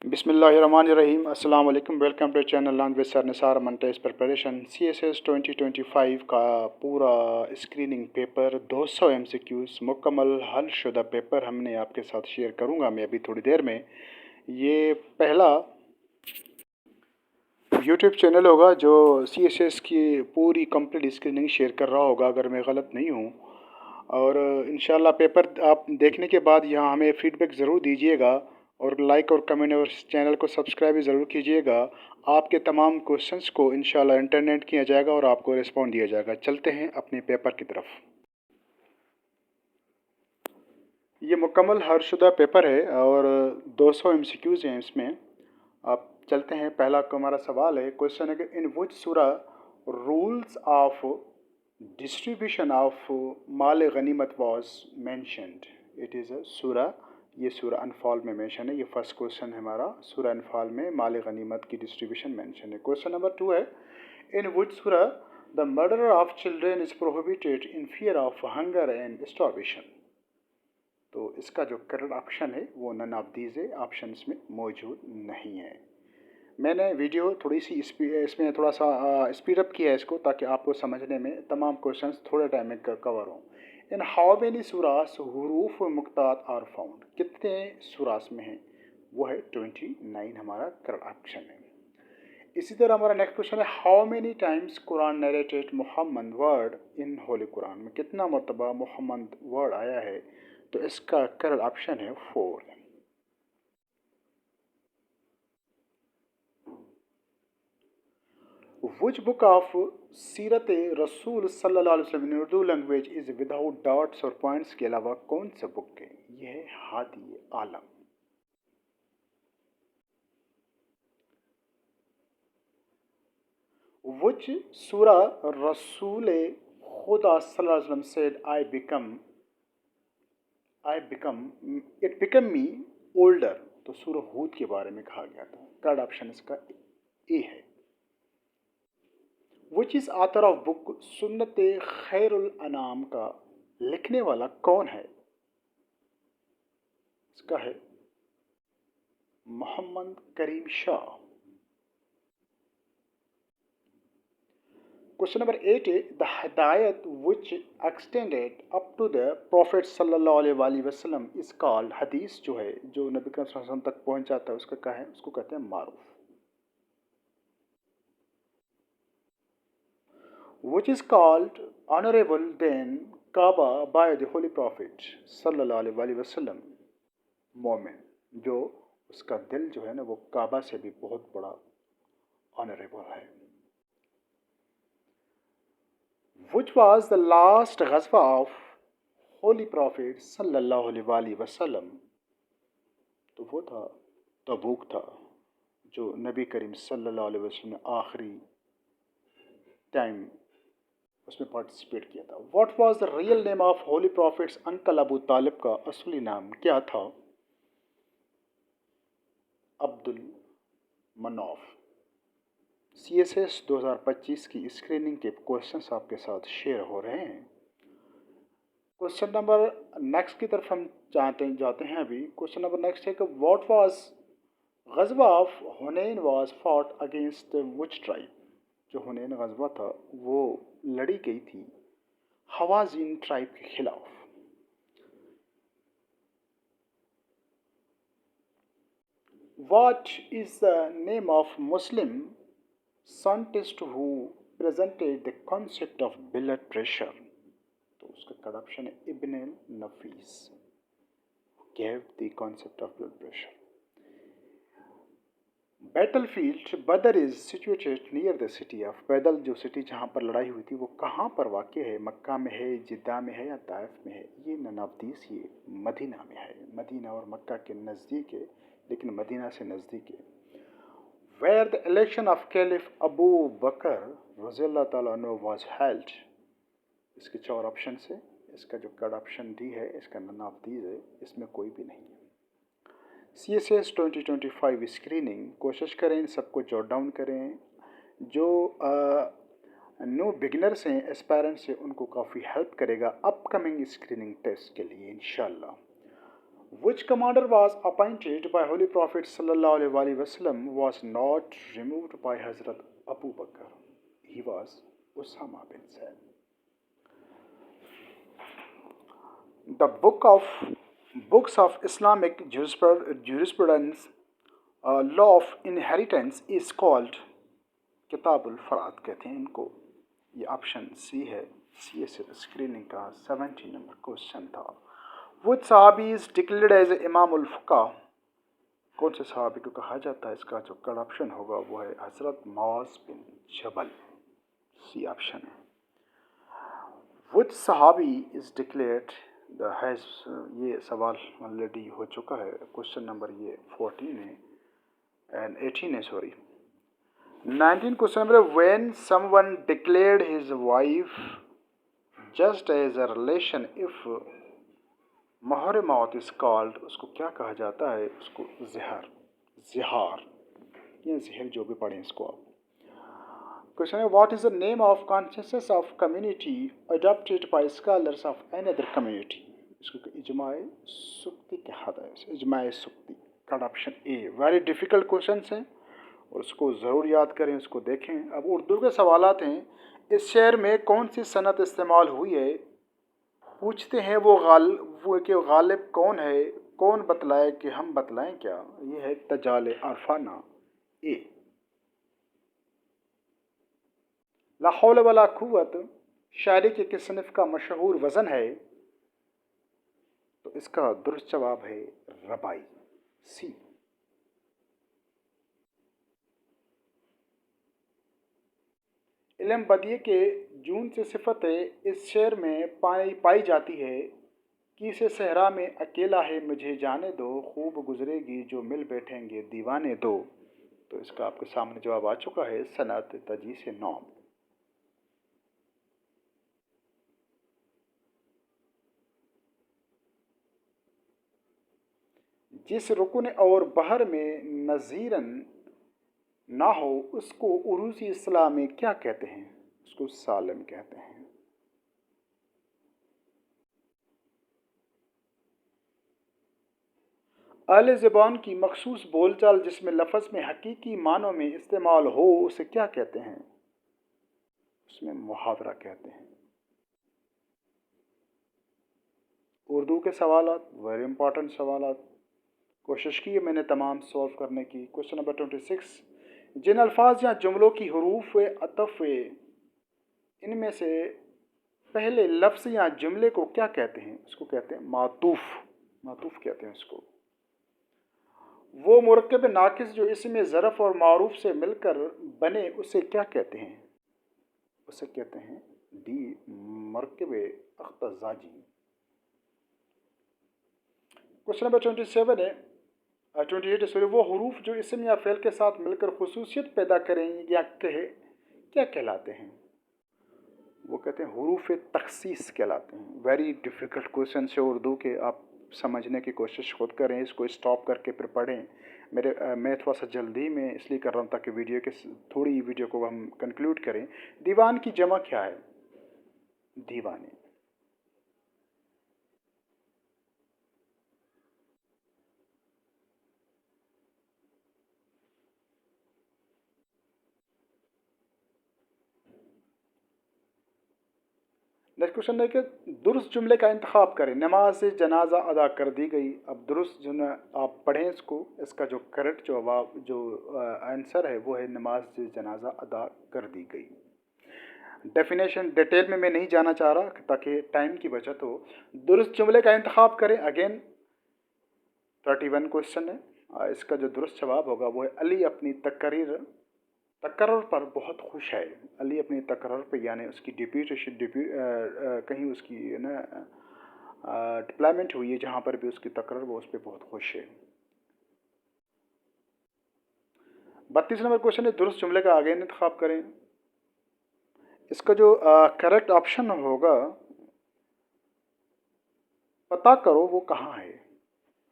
बिस्मिल्लाहिर्रहमानिर्रहीम। अस्सलाम वालेकुम। Welcome to channel learn with sir Nisar मंटेज प्रिपरेशन। CSS 2025 का पूरा स्क्रीनिंग पेपर 200 MCQs मुकम्मल हल शुदा पेपर हमने आपके साथ शेयर करूंगा मैं अभी थोड़ी देर में। ये पहला YouTube चैनल होगा जो CSS की पूरी कंप्लीट स्क्रीनिंग शेयर कर रहा होगा, अगर मैं गलत नहीं हूँ। और इंशाल्लाह पेपर आप देखने के बाद यहाँ हमें फ़ीडबैक ज़रूर दीजिएगा और लाइक और कमेंट और चैनल को सब्सक्राइब भी ज़रूर कीजिएगा। आपके तमाम क्वेश्चंस को इंशाल्लाह इंटरनेट किया जाएगा और आपको रिस्पॉन्ड दिया जाएगा। चलते हैं अपने पेपर की तरफ। ये मुकम्मल हरशुदा पेपर है और 200 MCQs हैं इसमें। आप चलते हैं। पहला हमारा सवाल है, क्वेश्चन है कि इन विच सूरा रूल्स ऑफ डिस्ट्रीब्यूशन ऑफ माल गनीमत was mentioned. It is a सूरा, ये सूरा अनफाल में मेंशन है। ये फर्स्ट क्वेश्चन है हमारा, सूरा अनफाल में माल गनीमत की डिस्ट्रीब्यूशन मेंशन है। क्वेश्चन नंबर 2 है, इन विच सूरा the murder of children is prohibited in fear of hunger and starvation. तो इसका जो करेक्ट ऑप्शन है वो नन ऑफ दीज है, ऑप्शन में मौजूद नहीं है। मैंने वीडियो थोड़ी सी इसमें थोड़ा सा स्पीड अप किया है इसको, ताकि आपको समझने में तमाम क्वेश्चंस थोड़े टाइम में कवर हों। इन हाउ मेनी सूरास हुरूफ मुक्तात आर फाउंड। कितने सूरास में हैं? वो है 29 हमारा करेक्ट ऑप्शन है। इसी तरह हमारा नेक्स्ट क्वेश्चन है, how many times Quran narrated Muhammad word in holy Quran. में कितना मरतबा मोहम्मद वर्ड आया है? तो इसका करेक्ट ऑप्शन है 4। Which book of सीरत रसूल सल्लल्लाहु अलैहि वसल्लम in Urdu language is without dots और पॉइंट्स के अलावा कौन सा बुक है? यह है हादी आलम। Which सूरा रसूल खुदा सल्लल्लाहु अलैहि वसल्लम said it become me older। तो सूरा हूद के बारे में कहा गया था। थर्ड ऑप्शन इसका ए है। Which is author of book सुन्नत खैरुल अनाम का लिखने वाला कौन है? इसका है मोहम्मद करीम शाह। क्वेश्चन नंबर 8 है, द हिदायत which extended up to the prophet सल्लल्लाहु अलैहि वसल्लम इज कॉल्ड। हदीस जो है जो नबी करीम सल्लल्लाहु अलैहि वसल्लम तक पहुंच जाता है उसका क्या है? उसको कहते हैं मारूफ। which is called honorable than Kaaba by the Holy Prophet सल्लल्लाहु अलैहि वसल्लम। मोमिन जो उसका दिल जो है ना वो काबा से भी बहुत बड़ा ऑनरेबल है। Which was the last ग़ज़वा of Holy Prophet सल्लल्लाहु अलैहि वसल्लम। तो वो था तबूक था, जो नबी करीम सल्लल्लाहु अलैहि वसल्लम ने आखिरी टाइम उसमें पार्टिसिपेट किया था। What was the real name of holy prophets uncle Abu Talib का असली नाम क्या था? अब्दुल मनाफ। CSS 2025 की स्क्रीनिंग के क्वेश्चंस आपके साथ शेयर हो रहे हैं। क्वेश्चन नंबर नेक्स्ट की तरफ हम जाते हैं अभी। क्वेश्चन नंबर नेक्स्ट है कि व्हाट वाज ग़ज़वा of Hunain was fought against which tribe. जो हुनैन ग़ज़वा था वो लड़ी गई थी हवाज़िन ट्राइब के खिलाफ। What is the name of Muslim scientist who presented the concept of blood pressure? तो उसका करेक्ट ऑप्शन है इब्न नफीस, gave the concept of blood pressure. Battlefield Badr is situated near the city of पैदल। जो city जहाँ पर लड़ाई हुई थी वो कहाँ पर वाक़ है? मक्का में है, जिद्दा में है या ताइफ में है? ये ननाबदीस ये मदीना में है। मदीना और मक्का के नज़दीक है, लेकिन मदीना से नज़दीक है। Where the election of Caliph Abu Bakr रज़ियल्लाहु ताला अन्हु was held। इसके 4 ऑप्शन है। इसका जो करेक्ट ऑप्शन डी है इसका नन ऑफ दीज है, इसमें कोई भी नहीं है। CSS 2025 स्क्रीनिंग कोशिश करें इन सबको जॉट डाउन करें। जो न्यू बिगिनर्स हैं, एस्पायरेंट्स हैं, उनको काफ़ी हेल्प करेगा अपकमिंग स्क्रीनिंग टेस्ट के लिए इंशाल्लाह। Which commander was appointed by Holy Prophet sallallahu alaihi wasallam was not removed by Hazrat Abu Bakr? He was Usama bin Zaid. The books of Islamic jurisprudence, law of inheritance is called किताबुल फराद कहते हैं इनको। ये option C है। C S screening का 70 number question था। वो सहाबी is declared as इमामुल फुका? कौन से सहाबी को कहा जाता है? इसका जो करेक्ट ऑप्शन होगा वो है हजरत मुआज बिन जबल। सी ऑप्शन है। वो सहाबी इज डिक्लेयर्ड द हैज, ये सवाल ऑलरेडी हो चुका है। क्वेश्चन नंबर ये 14 है एंड 18 है, sorry 19 question number. When someone declared his wife just as a relation if मोहर मौत इज कॉल्ड, उसको क्या कहा जाता है? उसको ज़िहार, ज़िहार या ज़िहर जो भी पढ़ें इसको आप। क्वेश्चन है what is the name of consensus of community adopted by scholars of an other community? इसको इजमाए सुक्ती कहा जाता है। इजमाए सुक्ती का option A. Very difficult question हैं और उसको ज़रूर याद करें, उसको देखें। अब उर्दू के सवालात हैं। इस शेर में कौन सी सनत इस्तेमाल हुई है? पूछते हैं वो कि गालिब कौन है? कौन बतलाए कि हम बतलाएं क्या? ये है तजाल अरफाना ए। ला हौल वला कुव्वत शायरी के किस सनफ़ का मशहूर वज़न है? तो इसका दुरुस्त जवाब है रबाई, सी। इल्म बदिए के जून से सिफतें इस शेर में पाई जाती है कि से सहरा में अकेला है मुझे जाने दो, खूब गुजरेगी जो मिल बैठेंगे दीवाने दो। तो इसका आपके सामने जवाब आ चुका है सनत तजीस नौम। जिस रुकन और बहर में नज़ीरन ना हो उसको उरूसी इस्लाम में क्या कहते हैं? उसको सालम कहते हैं। अहले ज़बान की मखसूस बोलचाल जिसमें लफ्ज़ में हकीकी मानों में इस्तेमाल हो उसे क्या कहते हैं? उसमें मुहावरा कहते हैं। उर्दू के सवालात वेरी इंपॉर्टेंट सवालात, कोशिश की है मैंने तमाम सॉल्व करने की। Question number 26। जिन अल्फाज या जुमलों की हरूफ अतफ़ इनमें से पहले लफ्ज़ या जुमले को क्या कहते हैं? उसको कहते हैं मातूफ़, मातूफ़ कहते हैं उसको। वो मुरक्कब नाकिस जो इसमें ज़रफ़ और मारूफ से मिलकर बने उसे क्या कहते हैं? उसे कहते हैं डी मुरक्कब अख्तज़ाजी। क्वेश्चन नंबर 27 है 28 सॉरी। वो हरूफ जो इसम या फ़ेल के साथ मिलकर खुसूसियत पैदा करें या कहे क्या कहलाते हैं? वो कहते हैं हरूफ तखसीस कहलाते हैं। वेरी डिफ़िकल्ट क्वेश्चन है उर्दू के, आप समझने की कोशिश खुद करें, इसको स्टॉप करके फिर पढ़ें। मैं थोड़ा सा जल्दी में इसलिए कर रहा हूँ ताकि थोड़ी वीडियो को हम कंक्लूड करें। दीवान की जमा क्या है? दीवाने। नेक्स्ट क्वेश्चन है कि दुरुस्त जुमले का इंतखाब करें। नमाज जनाजा अदा कर दी गई। अब दुरुस्त जो आप पढ़ें इसको, इसका जो करेक्ट जो आंसर है वो है नमाज जनाजा अदा कर दी गई। डेफिनेशन डिटेल में मैं नहीं जाना चाह रहा ताकि टाइम की बचत हो। दुरुस्त जुमले का इंतखाब करें। अगेन 31 क्वेश्चन है। इसका जो दुरुस्त जवाब होगा वो है अली अपनी तकर्र पर बहुत खुश है। अली अपनी तकर्र पर यानी उसकी कहीं उसकी ना डिप्लॉयमेंट हुई है जहाँ पर भी उसकी तकर्र वो उस पर बहुत खुश है। 32 नंबर क्वेश्चन है दुरुस्त जुमले का आगे इंतखाब करें। इसका जो करेक्ट ऑप्शन होगा पता करो वो कहाँ है,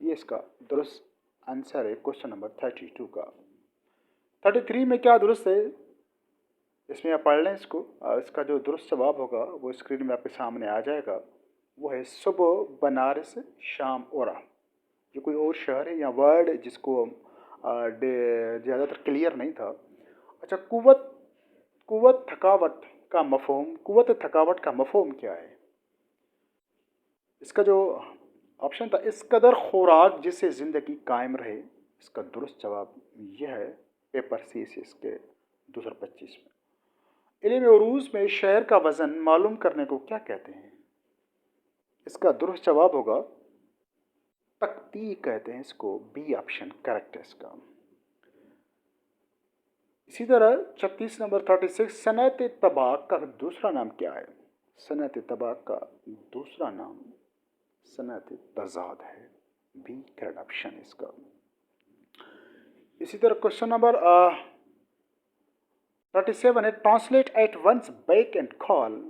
ये इसका दुरुस्त आंसर है क्वेश्चन नंबर 32 का। 33 में क्या दुरुस्त है इसमें आप पढ़ लें इसको। इसका जो दुरुस्त जवाब होगा वो स्क्रीन में आपके सामने आ जाएगा। वो है सुबह बनारस शाम ओरा। ये कोई और शहर है या वर्ड जिसको ज़्यादातर क्लियर नहीं था। अच्छा, कुव्वत कुव्वत थकावट का मफ़हूम कुव्वत थकावट का मफ़हूम क्या है? इसका जो ऑप्शन था, इस कदर खुराक जिससे ज़िंदगी कायम रहे। इसका दुरुस्त जवाब यह है पेपर सी से इसके 2025 में। इल्म उरूज में शहर का वज़न मालूम करने को क्या कहते हैं? इसका दुरुस्त जवाब होगा तख्ती कहते हैं इसको। बी ऑप्शन करेक्ट है इसका। इसी तरह 36 नंबर 36, सनत तबाक का दूसरा नाम क्या है? सनत तबाक का दूसरा नाम सनत तजाद है। बी करेक्ट ऑप्शन इसका। इसी तरह क्वेश्चन नंबर 37 है, translate at once back and call.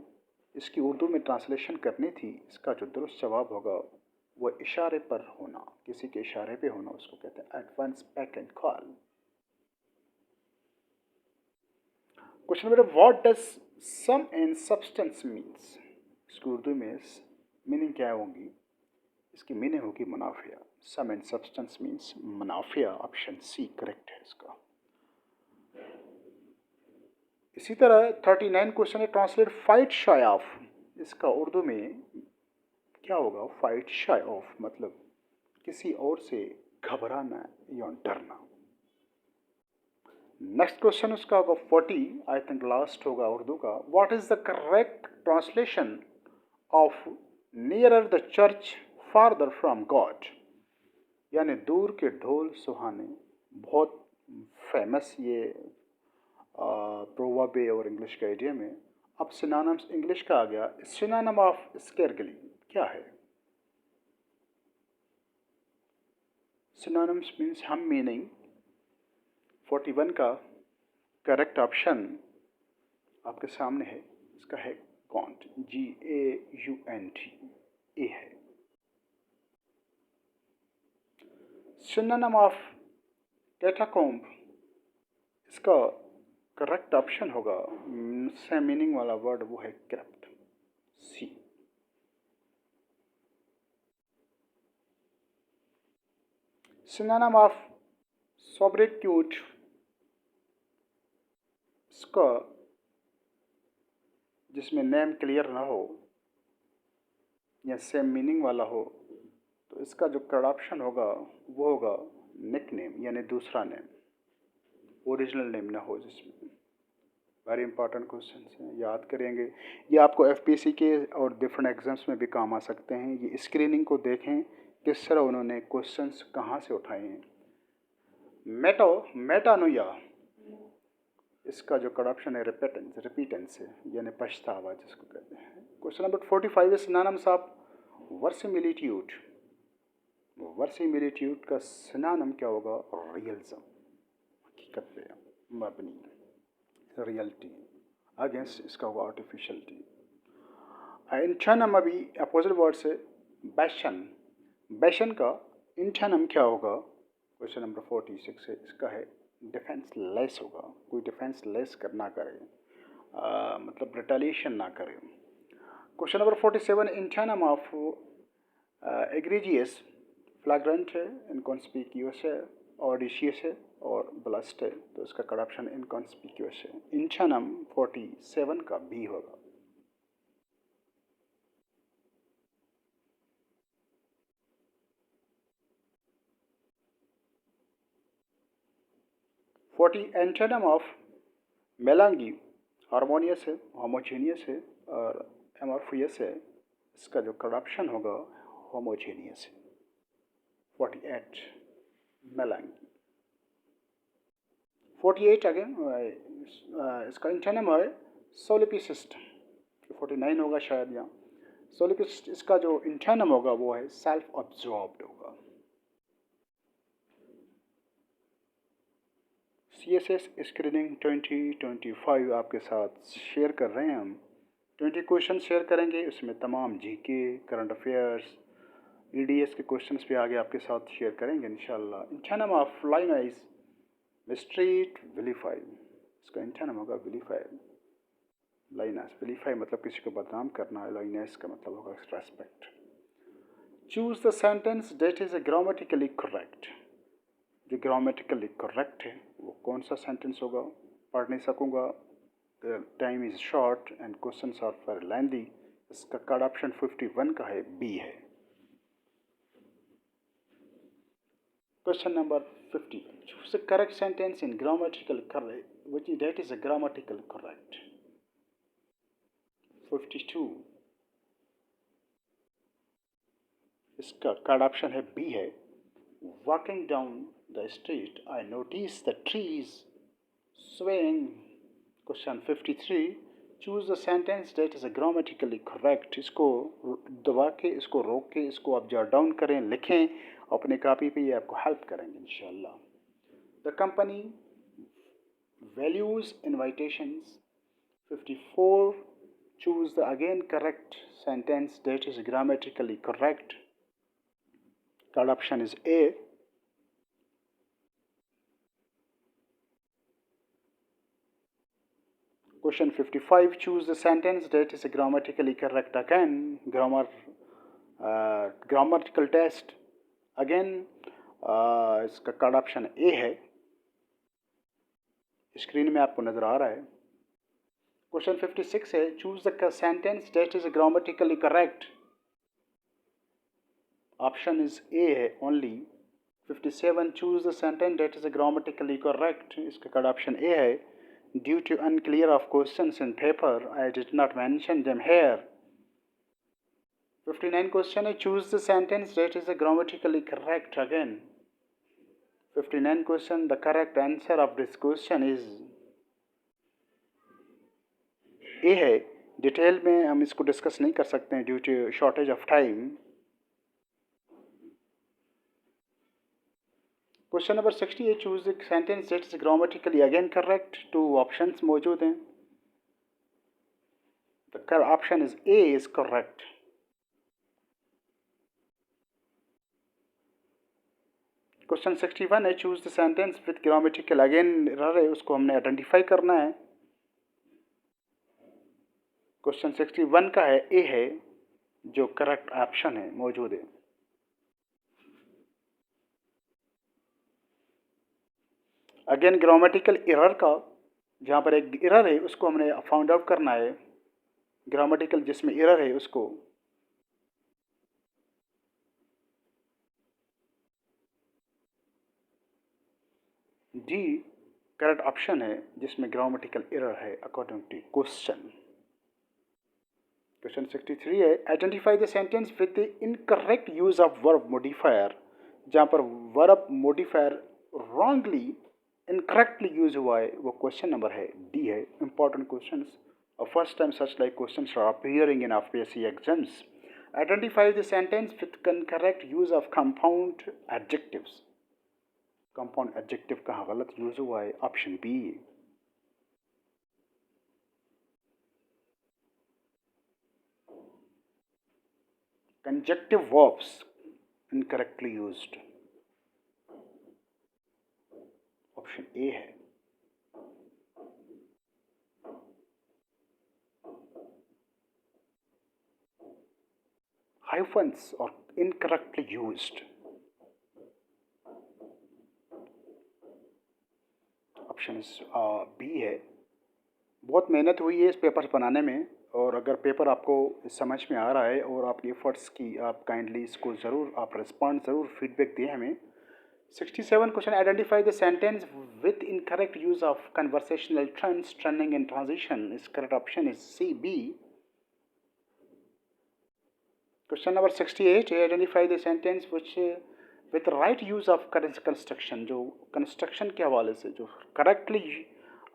इसकी उर्दू में ट्रांसलेशन करनी थी। इसका जो दुरुस्त जवाब होगा वो इशारे पर होना, किसी के इशारे पे होना, उसको कहते हैं at once back and call. Question number, what does sum and substance means. इसकी उर्दू में मीनिंग क्या होगी? इसकी मीनिंग होगी मुनाफिया। सम एंड सब्सटेंस मीन्स मुनाफिया। ऑप्शन सी करेक्ट है इसका। इसी तरह 39 क्वेश्चन है, ट्रांसलेट फाइट शाय ऑफ। इसका उर्दू में क्या होगा? फाइट शाय ऑफ मतलब किसी और से घबराना या डरना। नेक्स्ट क्वेश्चन उसका होगा 40, आई थिंक लास्ट होगा उर्दू का। What is the correct translation of nearer the church farther from God. यानी दूर के ढोल सुहाने। बहुत फेमस ये प्रोवर्ब है और इंग्लिश का इडियम है। अब सिनोनिम्स इंग्लिश का आ गया। सिनोनिम ऑफ स्केर्गली क्या है? सिनोनिम्स मीन्स हम मीनिंग। 41 का करेक्ट ऑप्शन आपके सामने है। इसका है गॉन्ट। GAUNT ए है। Synonym of catacomb. इसका करेक्ट ऑप्शन होगा सेम मीनिंग वाला वर्ड, वो है crypt. C. Synonym of solitude. इसका जिसमें नेम क्लियर ना हो या सेम मीनिंग वाला हो, तो इसका जो करेक्ट ऑप्शन होगा वो होगा निक नेम, यानी दूसरा नेम, ओरिजिनल नेम ना हो जिसमें। वेरी इंपॉर्टेंट क्वेश्चन हैं, याद करेंगे। ये आपको FPC के और डिफरेंट एग्जाम्स में भी काम आ सकते हैं। ये स्क्रीनिंग को देखें किस तरह उन्होंने क्वेश्चंस कहाँ से उठाए हैं। मेटानुया, इसका जो करप्शन है रिपीटेंस है, यानी पछतावा जिसको कहते हैं। क्वेश्चन नंबर 45 है, सिनोनिम्स ऑफ वर्सिमिलिट्यूड। वर्सिमिलिट्यूड का सिनोनिम क्या होगा? रियलिज्म, हकीकत पे मबनी, रियलिटी। अगेंस्ट इसका होगा आर्टिफिशियलिटी। इंटोनम अभी अपोजिट वर्ड से बैशन। बैशन का इंटोनम क्या होगा? क्वेश्चन नंबर 46 है, इसका है डिफेंस लेस होगा। कोई डिफेंस लेस करना करे, मतलब रिटेलिएशन ना करे। Question number 47, antonym of egregious. Flagrant है, इनकॉन्स्पिक्यूअस है, ऑडिशियस है और ब्लस्ट है। तो इसका करप्शन इनकॉन्स्पिक्यूअस है। इंटोनम 47 का बी होगा। 40, एंटोनम ऑफ मेलांगी। हारमोनियस है, होमोजेनियस है और एमॉर्फियस है। इसका जो करप्शन होगा होमोजेनियस है। 48, मेलांगी। 48 अगेन इसका इंटोनम है सोलिपिसिस्ट। 49 होगा शायद यहाँ। सोलिपिसिस्ट, इसका जो इंटोनम होगा वो है सेल्फ अब्जॉर्ब्ड होगा। CSS स्क्रीनिंग 2025 आपके साथ शेयर कर रहे हैं हम। 20 क्वेश्चन शेयर करेंगे, उसमें तमाम GK, करंट अफेयर्स, EDS के क्वेश्चंस भी आगे आपके साथ शेयर करेंगे इंशाल्लाह। इंटोनम ऑफ लाइनाइज मिस्ट्रीट विलीफाई। इसका इंटोनम होगा विलीफाई। लाइनस विलीफाई मतलब किसी को बदनाम करना है, लाइनस का मतलब होगा respect. choose the sentence that is grammatically correct. जो ग्रामेटिकली करेक्ट है वो कौन सा सेंटेंस होगा? पढ़ नहीं सकूँगा, time is short and questions are very lengthy. इसका कार्ड ऑप्शन 51 का है, बी है। Question number 50, choose the correct sentence in grammatical correct, which is that is a grammatical correct. 52, इसका कार्ड ऑप्शन है बी है। Walking down the street, I noticed the trees swaying. Question 53, choose the sentence that is grammatically correct. इसको दबा के, इसको रोक के, इसको आप जॉट डाउन करें, लिखें अपने कॉपी पे, ये आपको हेल्प करेंगे इंशाल्लाह। The company values invitations. 54, choose the again correct sentence that is grammatically correct. Third option is A. Question 55, choose the sentence that is grammatically correct. Again, grammatical test. Again, इसका card option A है, screen में आपको नजर आ रहा है। Question 56 है, choose the sentence that is grammatically correct. Option is A है only. 57, choose the sentence that is grammatically correct. इसका कार्ड ऑप्शन ए है। Due to unclear of questions in paper, I did not mention them here. 59 question है, choose the sentence that is grammatically correct. Again 59 question, the correct answer of this question is A है। Detail में हम इसको discuss नहीं कर सकते हैं due to shortage of time. Question number 68, choose the sentence that is grammatically again correct. Two options मौजूद हैं। The option is A is correct. Question 61 है, choose the sentence with grammatical again error है, उसको हमने identify करना है। Question 61 का है, ए है जो करेक्ट ऑप्शन है, मौजूद है। अगेन ग्रामेटिकल एरर का, जहाँ पर एक एरर है उसको हमने फाउंड आउट करना है। ग्रामेटिकल जिसमें एरर है उसको डी करेक्ट ऑप्शन है जिसमें ग्रामेटिकल एरर है अकॉर्डिंग टू क्वेश्चन। क्वेश्चन 63 है, identify the sentence with the incorrect use of verb modifier. जहाँ पर verb modifier wrongly incorrectly use हुआ है वो क्वेश्चन नंबर है डी है। Important question, first time such like questions are appearing in APSC exams. Identify the sentence with incorrect use of compound adjectives. Compound adjective कहाँ गलत use हुआ है? Option B. Conjunctive verbs incorrectly used, option A है। Hyphens और incorrectly used, option B है। बहुत मेहनत हुई है इस पेपर बनाने में, और अगर पेपर आपको समझ में आ रहा है और आपके एफर्ट्स की आप काइंडली इसको ज़रूर आप रिस्पॉन्ड ज़रूर फीडबैक दें हमें। 67 question, identify the sentence with incorrect use of conversational turns, turning and transition. इस correct option is C, B. Question number 68, identify the sentence which with right use of construction. जो construction के हवाले से जो correctly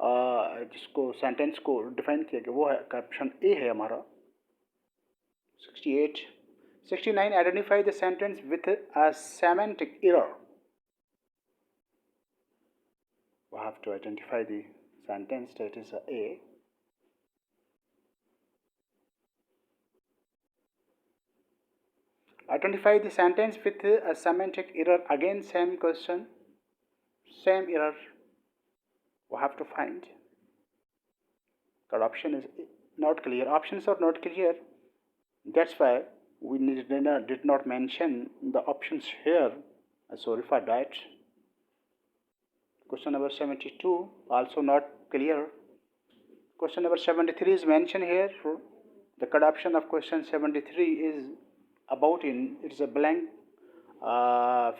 जिसको sentence को define किया गया वो है ऑप्शन ए है हमारा। 68, 69, identify the sentence with a semantic error. We have to identify the sentence that is A. Identify the sentence with a semantic error. Again, same question, same error. We have to find. The option is not clear. Options are not clear. That's why We did not mention the options here. Sorry for that. Question number 72 also not clear. Question number 73 is mentioned here. The correct option of question 73 is about in. It's a blank.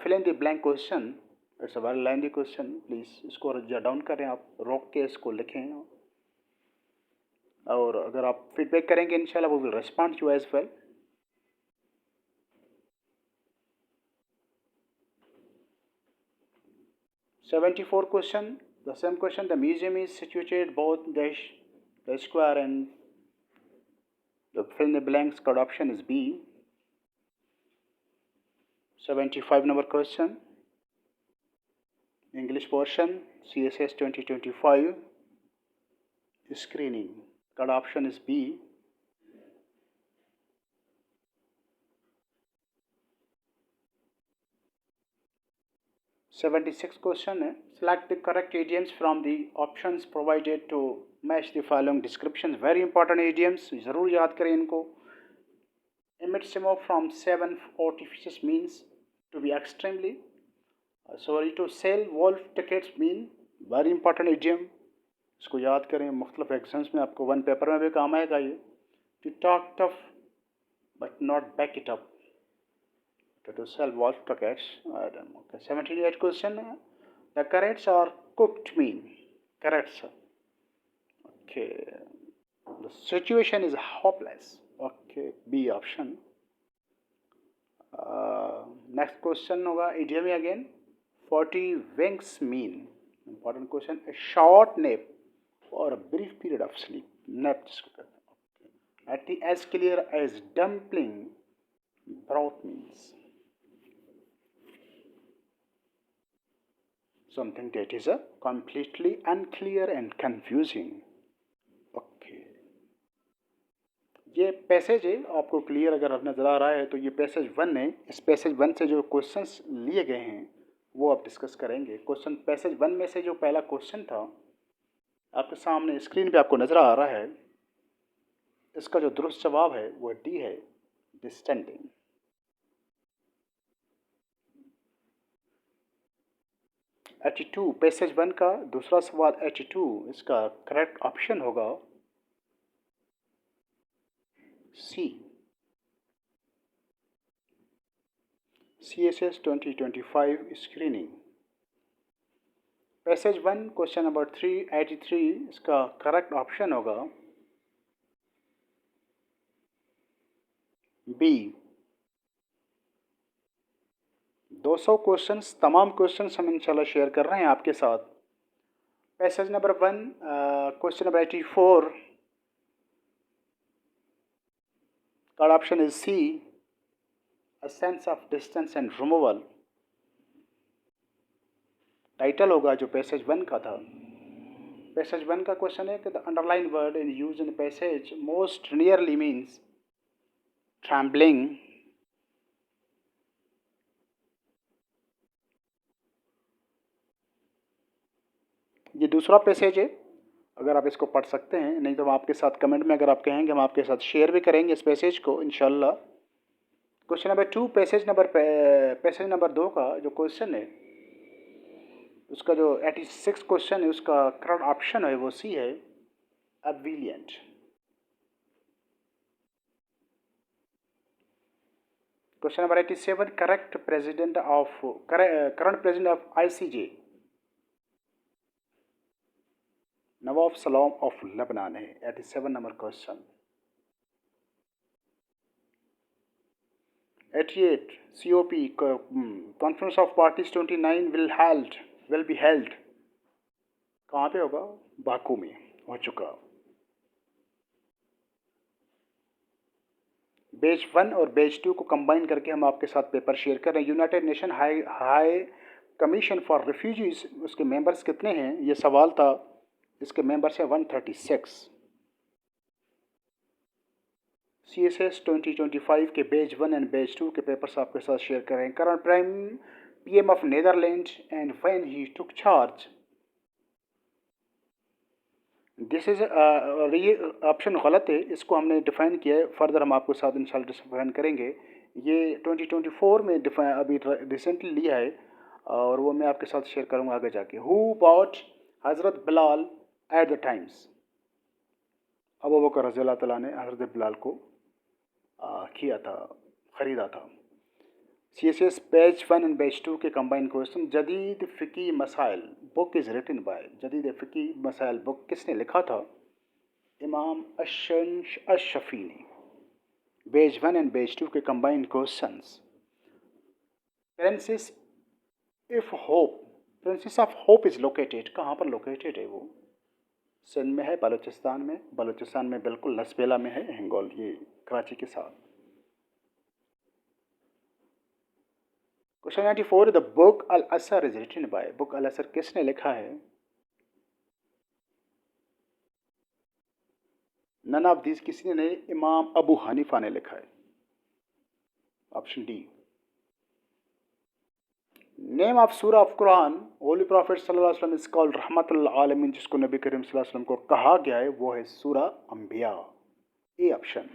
Fill in the blank question. It's a very lengthy question. Please इसको down करें आप, रोक के इसको लिखें, और अगर आप फीडबैक करेंगे इंशाल्लाह वो will respond you as well. 74 question, the same question. The museum is situated both the square and the fill in the blanks. Correct option is B. 75 number question, English portion, CSS 2025 screening. Correct option is B. 76 question है, select the correct idioms from the options provided to match the following descriptions. Very important idioms, ज़रूर याद करें इनको. Emit smoke from 7 orifices means to be extremely. Sorry, to sell wolf tickets mean. Very important idiom, इसको याद करें. मुख्तलिफ exams में आपको वन पेपर में भी काम आएगा ये. To talk tough but not back it up. To sell wolf tickets. I don't know. Okay. 78 question. The carrots are cooked mean. Carrots. Okay. The situation is hopeless. Okay. B option. Next question होगा idiom again. 40 winks mean. Important question. A short nap or a brief period of sleep. Nap जिसको कहते हैं. At the as clear as dumpling broth means. Something that is a completely unclear and confusing. Okay. ये passage है, आपको clear अगर नज़र आ रहा है तो ये पैसेज 1 है. इस पैसेज 1 से जो क्वेश्चंस लिए गए हैं वो आप डिस्कस करेंगे. क्वेश्चन पैसेज 1 में से जो पहला क्वेश्चन था आपके सामने स्क्रीन पे आपको नज़र आ रहा है, इसका जो दुरुस्त जवाब है वो डी है, डिस्टेंडिंग. H2 पैसेज 1 का दूसरा सवाल H2, इसका करेक्ट ऑप्शन होगा C. CSS 2025 screening. Passage 1 question number 3 83, इसका करेक्ट ऑप्शन होगा B. 200 क्वेश्चंस, तमाम क्वेश्चंस हम इंशाल्लाह शेयर कर रहे हैं आपके साथ. पैसेज नंबर 1 क्वेश्चन नंबर 84, का option is C, a sense of distance and removal. Title होगा जो पैसेज 1 का था. पैसेज 1 का क्वेश्चन है कि the underline word in use in passage most nearly means trembling. ये दूसरा पैसेज है, अगर आप इसको पढ़ सकते हैं, नहीं तो हम आपके साथ कमेंट में अगर आप कहेंगे हम आपके साथ शेयर भी करेंगे इस पैसेज को इंशाल्लाह. क्वेश्चन नंबर 2 पैसेज नंबर 2 का जो क्वेश्चन है उसका जो 86 क्वेश्चन है उसका करेक्ट ऑप्शन है वो सी है, ebullient. Question number 87 current president of ICJ Nawaf Salam of Lebanon है. 87 number question. 88 COP conference of parties 29 will be held. कहाँ पे होगा? बाकू में हो चुका. बैच 1 और बैच 2 को कंबाइन करके हम आपके साथ पेपर शेयर कर रहे हैं. United nation high commission for refugees, उसके मेंबर्स कितने हैं ये सवाल था. इसके मेंबर्स हैं 136. CSS 2025 के बैच 1 एंड बैच 2 के पेपर्स आपके साथ शेयर कर रहे हैं. Current prime PM of Netherland and when he took charge. This is ये ऑप्शन गलत है, इसको हमने डिफ़ाइन किया है, फर्दर हम आपको साथ इंशाल्लाह डिफ़ाइन करेंगे। ये 2024 में अभी रिसेंटली लिया है और वो मैं आपके साथ शेयर करूँगा आगे जाके। हु बॉट हज़रत Bilal at the times? Abu Bakr रज़ियल्लाहु तआला ने हज़रत बिलाल को किया था, ख़रीदा था। CSS पेज 1 एंड पेज 2 के कंबाइन क्वेश्चन। जदीद फ़िकी मसाइल बुक इज़ रिटन बाय, जदीद फ़िकी मसाइल बुक किसने लिखा था? इमाम अश-शफ़ी ने। पेज 1 एंड पेज 2 के combine questions. Princess if hope, princess of hope is located, कहाँ पर लोकेटेड है वो? सिंध में है, बलूचिस्तान में, बलूचिस्तान में बिल्कुल लसबेला में है, हिंगोल, ये कराची के साथ। क्वेश्चन 94, द बुक अल असर इज रिटन बाय, बुक अल असर किसने लिखा है? नन ऑफ दिस, किसी ने नहीं, इमाम अबू हनीफा ने लिखा है। Option D. नेम ऑफ सूरा ऑफ कुरान होली प्रॉफिट सल्लल्लाहु अलैहि वसल्लम इज कॉल्ड रहमतुल आलमीन, जिसको नबी करीम सल्लल्लाहु अलैहि वसल्लम को कहा गया है, वो है सूरा अंबिया। A option.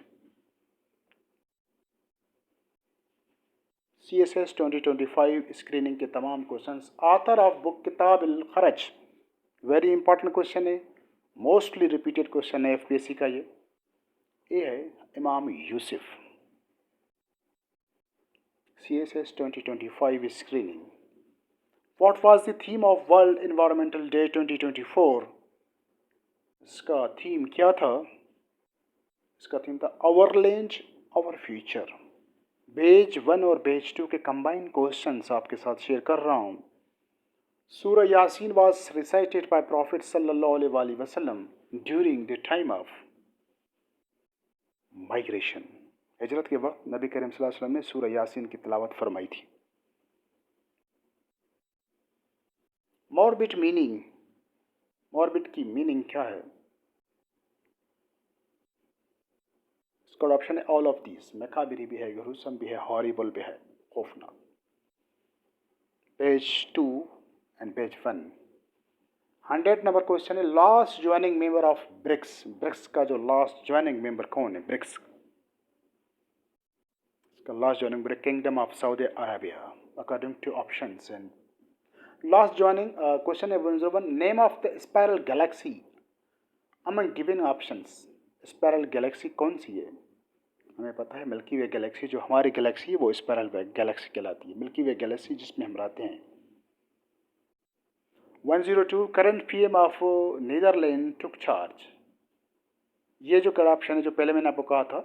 CSS 2025 स्क्रीनिंग के तमाम क्वेश्चंस। आथर ऑफ बुक किताब अल खरज, वेरी इंपॉर्टेंट क्वेश्चन है, मोस्टली रिपीटेड क्वेश्चन है FPSC का ये। ए है इमाम Yusuf. CSS 2025 screening. What was the theme of World Environmental Day 2024? इसका थीम क्या था? इसका थीम था our land our future. Page 1 और पेज 2 के कंबाइंड क्वेश्चंस आपके साथ शेयर कर रहा हूँ। सूरह Yasin was recited by Prophet sallallahu alaihi wasallam during the time of migration. हिजरत के वक्त नबी करीम सल्लल्लाहु अलैहि वसल्लम ने सूरह यासीन की तिलावत फरमाई थी। मॉर्बिट मीनिंग, मॉर्बिट की मीनिंग क्या है? इसका ऑप्शन है ऑल ऑफ दीज, मकाबिरी भी है, ग्रूसम भी है, हॉरिबल भी है, खौफनाक। Page 2 and page 1। 100 number question है, last joining member of BRICS, BRICS का जो लास्ट ज्वाइनिंग मेंबर कौन है? ब्रिक्स इसका last joining member kingdom of Saudi Arabia according to options. And last joining question है 101, name of the spiral galaxy among given options. Spiral galaxy कौन सी है? हमें पता है मिल्की वे गैलेक्सी, जो हमारी गैलेक्सी है वो स्पाइरल गैलेक्सी कहलाती है, मिल्की वे गैलेक्सी जिसमें हम रहते हैं। 102, current PM of Netherland took charge. ये जो करप्शन है, जो पहले मैंने आपको कहा था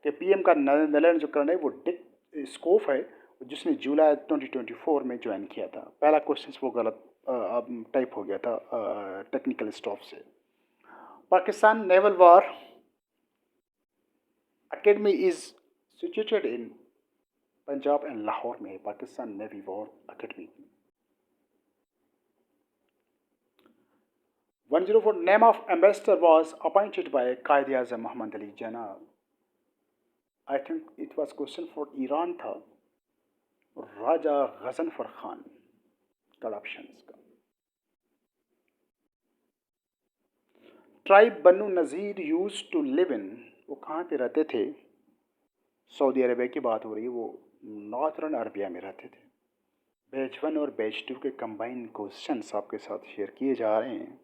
कि PM का नीदरलैंड जो करंट है वो डिक स्कोफ है, जिसने जुलाई 2024 में ज्वाइन किया था। पहला क्वेश्चन वो गलत टाइप हो गया था टेक्निकल स्टॉफ से। Pakistan naval war academy is situated in Punjab and Lahore में, Pakistan navy war academy. 104, name of ambassador was appointed by Quaid Azam Mohammad Ali Jinnah. I think it was question for Iran था, राजा गजनफर खान का ऑप्शन इसका। Tribe Banu Nazir used to live in, वो कहाँ पे रहते थे? Saudi Arabia की बात हो रही है, वो नॉर्थर्न अरबिया में रहते थे। बैच 1 और बैच 2 के कंबाइंड क्वेश्चंस आपके साथ शेयर किए जा रहे हैं।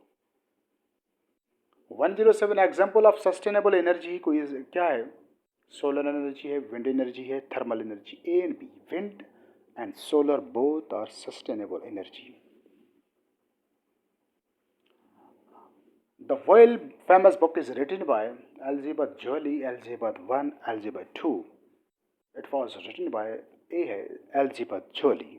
107, एग्जाम्पल ऑफ सस्टेनेबल एनर्जी को क्या है? सोलर एनर्जी है, विंड एनर्जी है, thermal energy. A and B, wind and solar both are sustainable energy. The world famous book is written by Elizabeth Joly, Elizabeth 1, Elizabeth 2. It was written by Elizabeth Joly.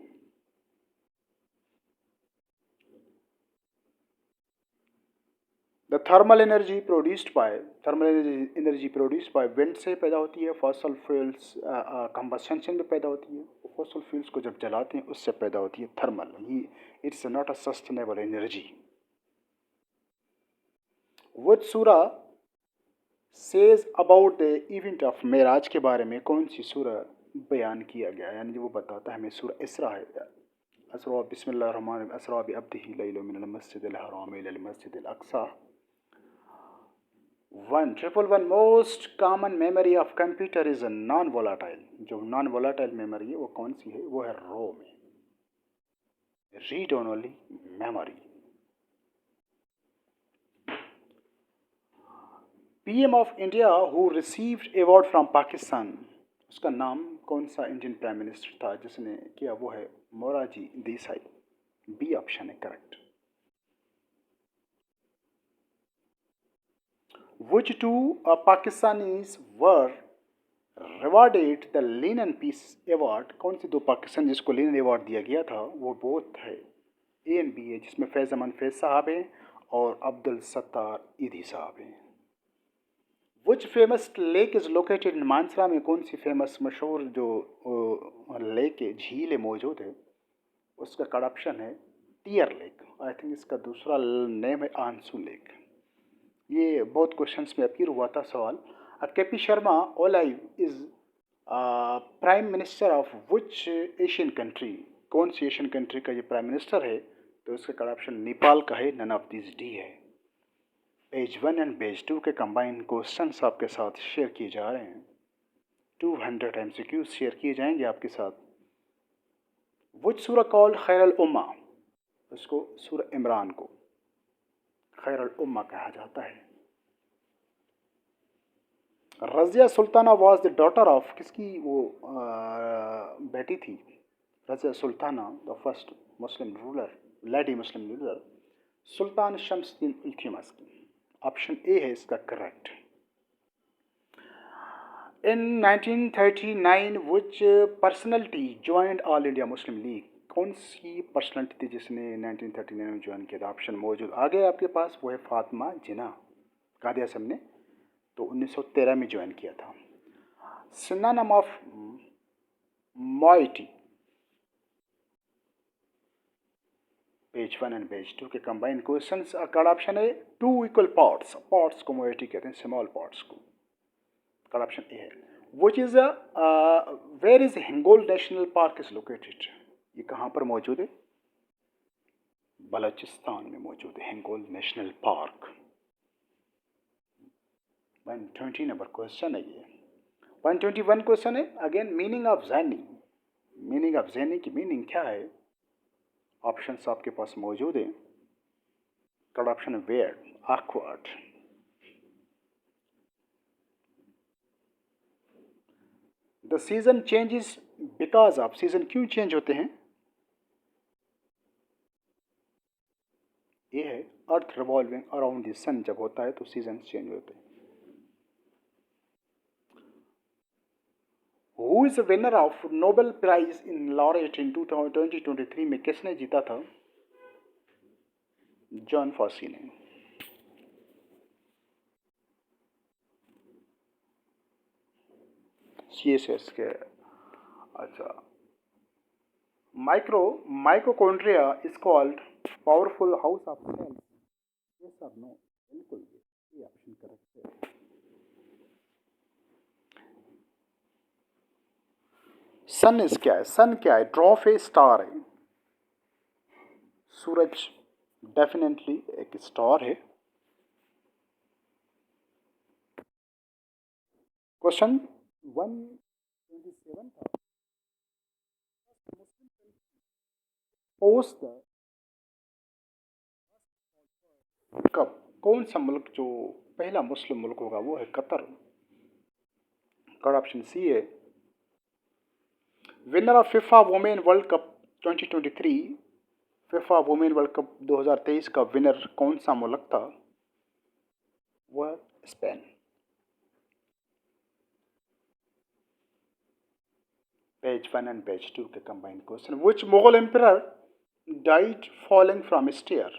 The thermal energy produced by wind से पैदा होती है, fossil fuels combustion में पैदा होती है, fossil fuels को जब जलाते हैं उससे पैदा होती है थर्मल। ये it's not a sustainable energy. Which surah says about the event of Meraj के बारे में कौन सी सूरा बयान किया गया है, यानी वो बताता है हमें? सूरा इसरा है। असरा बिस्मिल्लाहिर्रहमानिर्रहीम, असरा बिअब्दिही लैलन मिनल मस्जिदिल हराम इलल मस्जिदिल अक्सा 111 most common memory of computer is non volatile. जो नॉन वोलाटाइल मेमोरी है वो कौन सी है? वो है ROM, read only memory. PM of India who received award from Pakistan, उसका नाम कौन सा इंडियन प्राइम मिनिस्टर था जिसने किया? वो है मोरारजी देसाई। बी ऑप्शन है correct. Which two Pakistanis were rewarded the Lenin Peace Award? कौन से दो पाकिस्तान जिसको लेनिन अवार्ड दिया गया था वो बोथ है ए एंड बी है, जिसमें फैज़ अमन फैज़ साहब हैं और अब्दुल सत्तार ईदी साहब हैं। Which famous lake is located in मानसरा में कौन सी फेमस मशहूर जो लेक है, झील है मौजूद है? उसका करेक्ट ऑप्शन है टियर लेक। आई थिंक इसका दूसरा नेम है आंसू लेक। ये बहुत क्वेश्चंस में अपीयर हुआ था सवाल। K P Sharma Oli is prime minister of which Asian country? कौन सी एशियन कंट्री का ये प्राइम मिनिस्टर है? तो इसका करेक्ट ऑप्शन नेपाल का है, नन ऑफ दिस डी है। पेज 1 एंड पेज 2 के कंबाइन क्वेश्चंस आपके साथ शेयर किए जा रहे हैं। 200 MCQs शेयर किए जाएंगे आपके साथ। विच सूरा कॉल्ड खैर अल उम्मा? उसको सूरा इमरान को खैर अल उम्मा कहा जाता है। Razia Sultana was the daughter of, किसकी वो बेटी थी? Razia Sultana the first Muslim ruler, lady Muslim ruler, Sultan Shamsuddin Iltutmish की। ऑप्शन ए है इसका correct. In 1939 which personality joined All India Muslim League? कौन सी पर्सनैलिटी थी जिसने 1939 में ज्वाइन किया था? ऑप्शन मौजूद आगे आपके पास, वो है फातिमा जिन्ना कादिया आज़म ने तो 1913 में ज्वाइन किया था। Synonym of moiety, page 1 and page 2 के कंबाइन क्वेश्चंस। करेक्ट ऑप्शन है टू इक्वल पार्ट्स, पार्ट्स को मोइटी कहते हैं, स्मॉल पार्ट्स को। करेक्ट ऑप्शन ए है। Which is where is Hingol national park is located? ये कहाँ पर मौजूद है? बलोचिस्तान में मौजूद है Hingol national park. 120 number question है ये। 121 क्वेश्चन है again, meaning of zany. Meaning of zany की मीनिंग क्या है? ऑप्शंस आपके पास मौजूद है। करेक्ट ऑप्शन है weird, awkward. The season changes because of, season क्यों चेंज होते हैं? ये है earth revolving around the sun, जब होता है तो सीजन चेंज होते हैं। Who is winner of Nobel prize in laureate in 2023 में किसने जीता था? जॉन फॉसी ने। CSS के। अच्छा, mitochondria is called powerful house of cells, yes और नो? बिल्कुल, ये ऑप्शन करेक्ट है। सन इज क्या है? सन क्या है? ड्रॉप ए स्टार है। सूरज डेफिनेटली एक स्टार है। क्वेश्चन 127 था। पोस्ट कब, कौन सा मुल्क जो पहला मुस्लिम मुल्क होगा? वो है कतर। करेक्ट ऑप्शन सी है। Winner of FIFA women world cup 2023, FIFA women world cup 2023 का विनर कौन सा मुल्क था? वह स्पेन। पेज 1 एंड पेज 2 के combined question. Which Mughal emperor died falling from stair?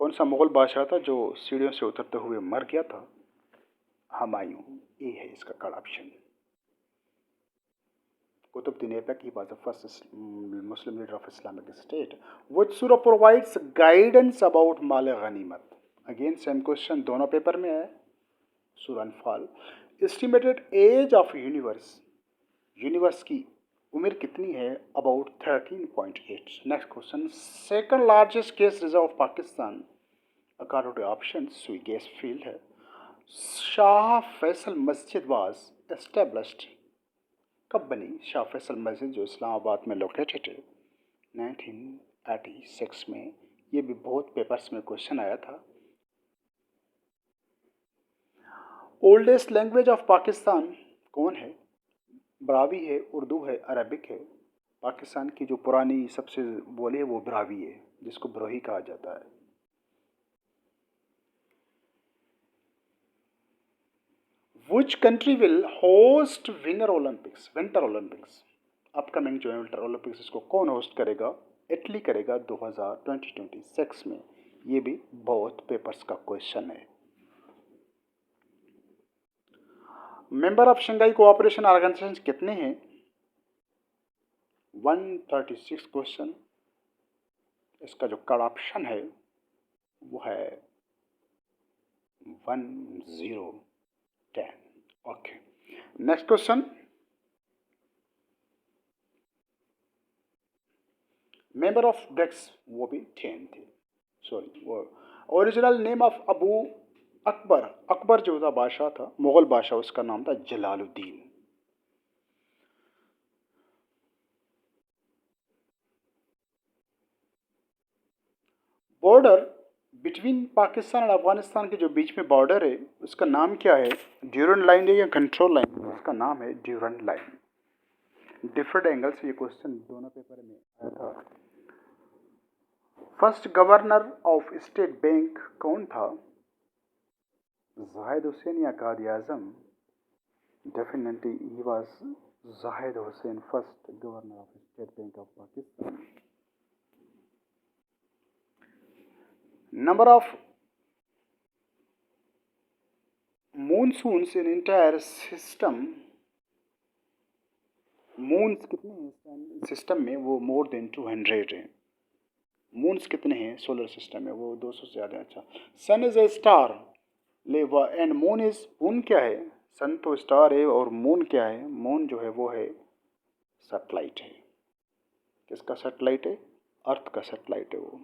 कौन सा मुगल बादशाह था जो सीढ़ियों से उतरते हुए मर गया था? हुमायूं। ये है इसका correct option. Qutbuddin Aibak, he was the first Muslim leader of Islamic State. Which surah provides guidance about माल गनीमत? अगेन सेम क्वेश्चन दोनों पेपर में है। सूरह अनफाल। Estimated age of universe, universe की उम्र कितनी है? About 13.8। Next question, second largest gas reserve of Pakistan according to option, Sui gas field है। शाह फैसल मस्जिद वाज एस्टेब्लिश्ड, कब बनी शाह फैसल मस्जिद जो इस्लामाबाद में लोकेटेड है? 1986 में। ये भी बहुत पेपर्स में क्वेश्चन आया था। ओल्डेस्ट लैंग्वेज ऑफ पाकिस्तान कौन है? ब्रावी है, उर्दू है, अरबिक है। पाकिस्तान की जो पुरानी सबसे बोली है वो ब्रावी है, जिसको ब्रोही कहा जाता है। Which country will host Winter Olympics? Upcoming जो विंटर ओलंपिक्स इसको कौन होस्ट करेगा? इटली करेगा 2026 में। ये भी बहुत पेपर्स का क्वेश्चन है। Member of Shanghai cooperation organisation कितने हैं? 136 क्वेश्चन। इसका जो कट ऑप्शन है वो है 1010। Okay, next question. Member of BRICS वो भी 10 थे। सॉरी, वो original name of Abu Akbar, Akbar जो था बादशाह था, मुगल बादशाह, उसका नाम था जलालुद्दीन। बॉर्डर बिटवीन पाकिस्तान और अफगानिस्तान के जो बीच में बॉर्डर है उसका नाम क्या है? ड्यूरन लाइन है या कंट्रोल लाइन? उसका नाम है ड्यूरन लाइन। डिफरेंट एंगल से ये क्वेश्चन दोनों पेपर में आया था। First governor of state bank कौन था? जाहिद हुसैन या Quaid Azam? Definitely he was Zahid Hussain, first governor of state bank of Pakistan. Number of monsoons in entire system, moons कितने हैं सिस्टम में? वो मोर देन 200 हैं। मून्स कितने हैं सोलर सिस्टम में? वो 200 से ज़्यादा। अच्छा, sun is a star and moon is, moon क्या है? सन तो स्टार है और मून क्या है? मून जो है वो है सैटेलाइट है। किसका सैटेलाइट है? अर्थ का सैटेलाइट है वो।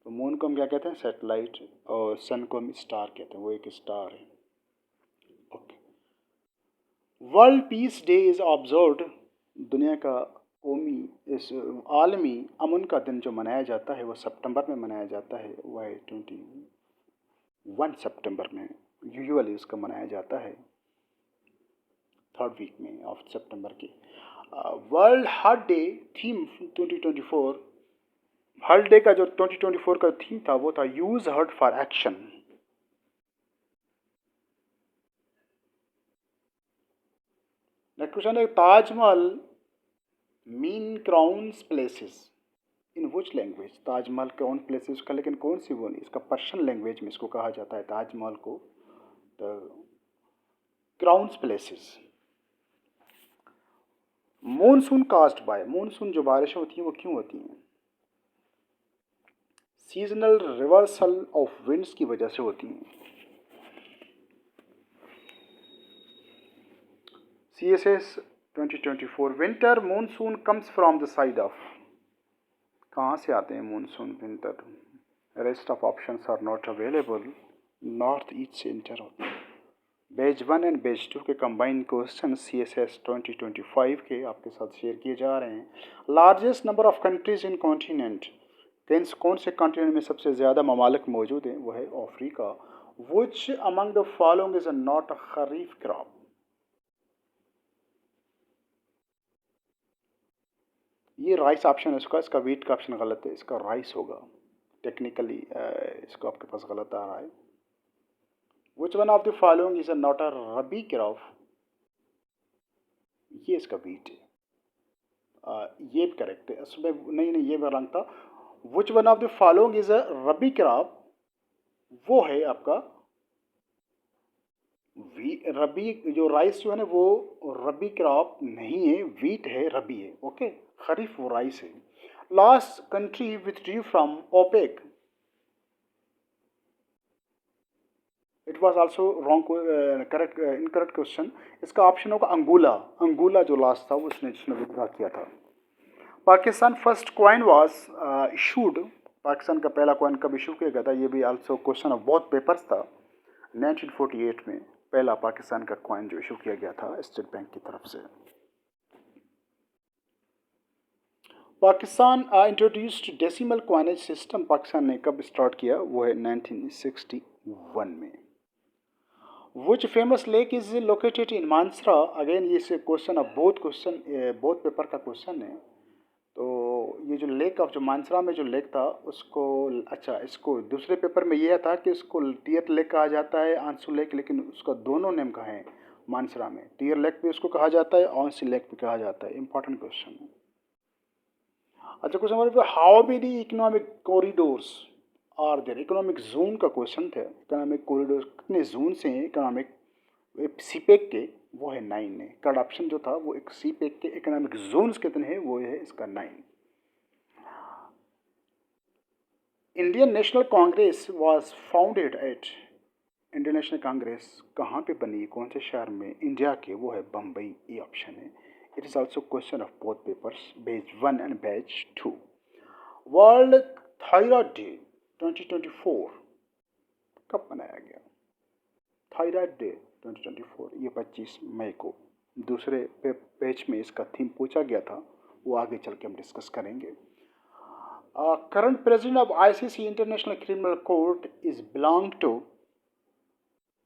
तो मून को हम क्या कहते हैं? सैटेलाइट। और सन को हम स्टार कहते हैं, वो एक स्टार है। Okay. World peace day is observed, दुनिया का कौमी इस आलमी अमन का दिन जो मनाया जाता है वो सितंबर में मनाया जाता है। वह है 21 सितंबर में यूजुअली उसका मनाया जाता है, थर्ड वीक में ऑफ सितंबर की। World heart day theme 2024, heart day का जो 2024 का थीम था वो था use heart for action. Next question है, Taj Mahal mean crowns places in which language? Taj Mahal crown places का लेकिन कौन सी बोली? इसका पर्शियन लैंग्वेज में इसको कहा जाता है ताजमहल को, the crowns places. Monsoon caused bye, monsoon जो बारिशें होती हैं वो क्यों होती हैं? सीजनल रिवर्सल ऑफ विंड्स की वजह से होती हैं। CSS 2024 winter monsoon comes from the side of, कहाँ से आते हैं monsoon winter? Rest of options are not available, north east से इंटर होते हैं। बैच 1 एंड बैच 2 के कंबाइंड क्वेश्चन CSS 2025 के आपके साथ शेयर किए जा रहे हैं। Largest number of countries in continent, कौन से कॉन्टिनेंट में सबसे ज़्यादा ममालिक मौजूद हैं? वो है Africa. Which among the following is not a kharif crop? ये राइस ऑप्शन है इसका, इसका वीट का ऑप्शन गलत है, इसका राइस होगा। टेक्निकली इसको आपके पास गलत आ रहा है। Which one of the following is not a rabi crop? ये इसका वीट है। ये भी करेक्ट है, इसमें नहीं नहीं ये भी रंग था। Which one of the following is a rabi crop? वो है आपका रबी, जो राइस जो है ना वो रबी क्रॉप नहीं है, वीट है, रबी है। ओके, खरीफ वो राइस है। Last country withdrew from OPEC, it was also wrong, correct incorrect question. इसका ऑप्शन होगा अंगोला। अंगोला जो लास्ट था उसने जिसने विड्रॉ किया था। Pakistan first coin was issued, Pakistan का पहला कॉइन कब इशू किया गया था? ये भी आल्सो क्वेश्चन ऑफ बहुत पेपर्स था। 1948 में पहला पाकिस्तान का कॉइन जो इशू किया गया था स्टेट बैंक की तरफ से। Pakistan introduced decimal coinage system Pakistan ने कब स्टार्ट किया? वो है 1961 में। Which famous lake is located in Manasara? Again ये से क्वेश्चन अब बहुत पेपर का क्वेश्चन है। तो ये जो लेक ऑफ जो मानसरा में जो लेक था उसको, अच्छा इसको दूसरे पेपर में यह था कि उसको टियर लेक कहा जाता है, आंसू लेक, लेकिन उसका दोनों नेम कहा है मानसरा में। टियर लेक भी उसको कहा जाता है, आंसू लेक भी कहा जाता है। इंपॉर्टेंट क्वेश्चन है। अच्छा question number, how many economic corridors are there? Economic zone का क्वेश्चन था। इकोनॉमिक कॉरिडोर कितने जोन से हैं इकोनॉमिक सीपेक के? वो है 9 है। कार्ड ऑप्शन जो था वो एक सीपेक के इकोनॉमिक जोन्स कितने हैं? वो है इसका 9। Indian National Congress was founded at, Indian National Congress कहाँ पे बनी, कौन से शहर में इंडिया के? वो है बम्बई। ये ऑप्शन है। It is also question of both papers, batch 1 and batch 2। World thyroid day 2024 कब मनाया गया? थायराइड डे 2024 ये 25 मई को। दूसरे पेज में इसका थीम पूछा गया था, वो आगे चल के हम डिस्कस करेंगे। Current president of ICC international criminal court is belong to,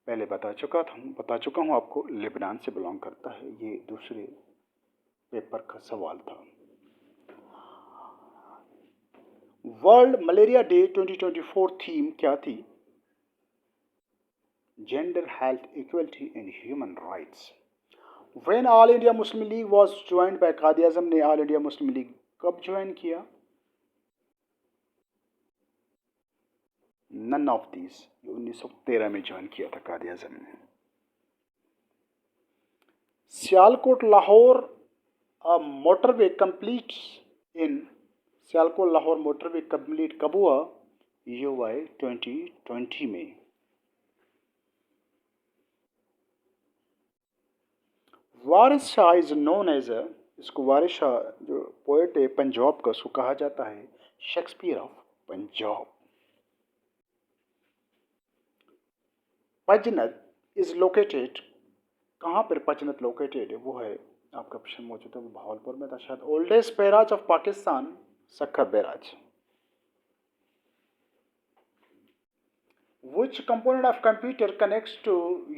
पहले बता चुका हूँ आपको, लेबनान से बिलोंग करता है। ये दूसरे पेपर का सवाल था। वर्ल्ड मलेरिया डे 2024 थीम क्या थी? Gender, health, equality and human rights. When All India Muslim League was joined by Quaid Azam ने ऑल इंडिया मुस्लिम लीग कब ज्वाइन किया? नन ऑफ दीज, 1913 में ज्वाइन किया था कायद आजम ने। Sialkot Lahore motorway complete in, Sialkot Lahore motorway complete कब हुआ? ये हुआ है 2020 में। Waris Shah is known as a, इसको वारिस शाह जो पोएट है पंजाब का, उसको कहा जाता है Shakespeare of Punjab. Panjnad is located, कहाँ पर पजनत लोकेटेड है? वो है आपका ऑप्शन मौजूद है, वो भावलपुर में था शायद। Oldest barrage of Pakistan, Sukkur barrage. Which component of computer connects to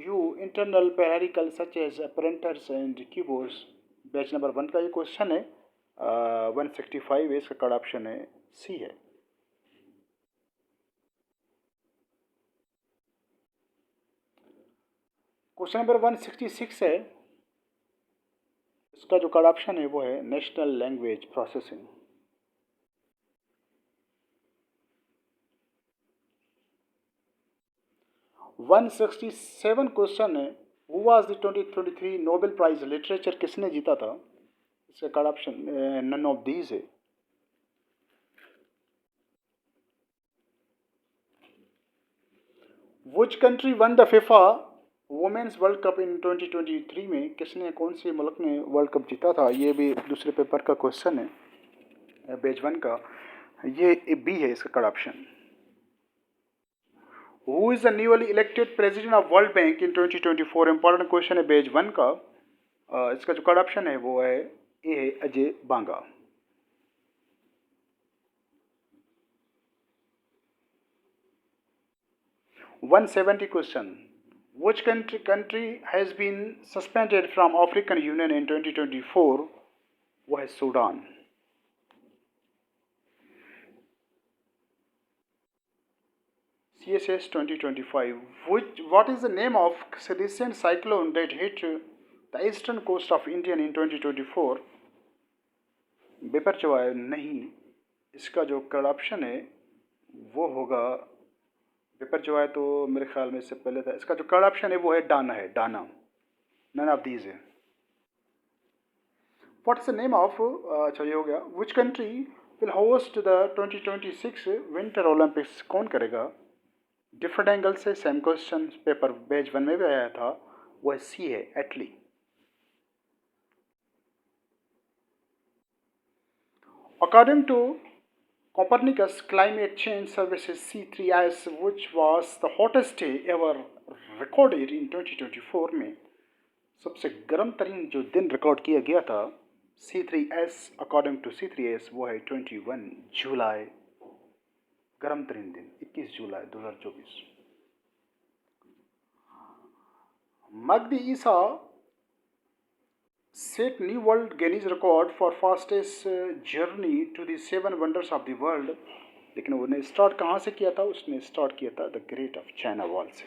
you internal peripherals such as printers and keyboards? Batch number 1 का ये क्वेश्चन है। 165 है, इसका करेक्ट ऑप्शन है सी है। क्वेश्चन नंबर 166 है, इसका जो करेक्ट ऑप्शन है वो है national language processing. One 167 question है, who was the 2023 Nobel prize literature, किसने जीता था? इसका correct option none of these है। Which country won the FIFA women's world cup in 2023 में? किसने, कौन से मुल्क ने वर्ल्ड कप जीता था? ये भी दूसरे पेपर का क्वेश्चन है बैच 1 का। ये बी है इसका correct option. Who is the newly elected president of world bank in 2024? Important question है बैच 1 का। इसका जो करेक्ट ऑप्शन है वो है ए है Ajay Banga. One 70 question, which country has been suspended from African Union in 2024? वो है Sudan. CSS 2025, what is the name of recent cyclone that hit the eastern coast of India in 2024? बेपरचवाय नहीं, इसका जो correct option है वो होगा, बेपरचवाय तो मेरे ख्याल में इससे पहले था। इसका जो करेक्ट ऑप्शन है वो है डाना है, डाना। नन ऑफ दीज है। व्हाट्स द नेम ऑफ, अच्छा ये हो गया। Which country will host the 2026 winter Olympics? कौन करेगा? डिफरेंट एंगल से सेम क्वेश्चन पेपर बैच 1 में भी आया था, वो सी है Italy. According to Copernicus Climate Change Services C3S, which was the hottest day ever recorded in 2024 में सबसे गर्म तरीन जो दिन रिकॉर्ड किया गया था C3S अकॉर्डिंग टू C3S वो है 21 जुलाई। गर्म तरीन दिन 21 जुलाई 2024। मगदी ईसा set new world Guinness record for fastest journey to the seven wonders of the world। लेकिन उन्हें स्टार्ट कहाँ से किया था? उसने स्टार्ट किया था the great of China wall से।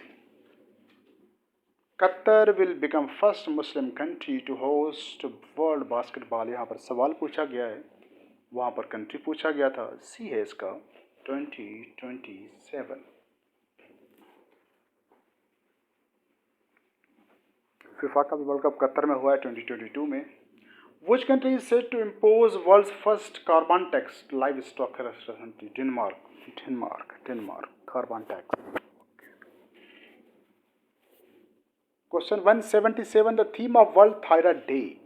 Qatar will become first Muslim country to host world basketball. यहाँ पर सवाल पूछा गया है, वहाँ पर कंट्री पूछा गया था, सी है इसका 2027। फीफा का वर्ल्ड कप कतर में हुआ है 2022 में। Which country is said to impose world's first carbon tax? Livestock restaurant, Denmark, carbon tax. Question 177, the theme of World Thyroid Day।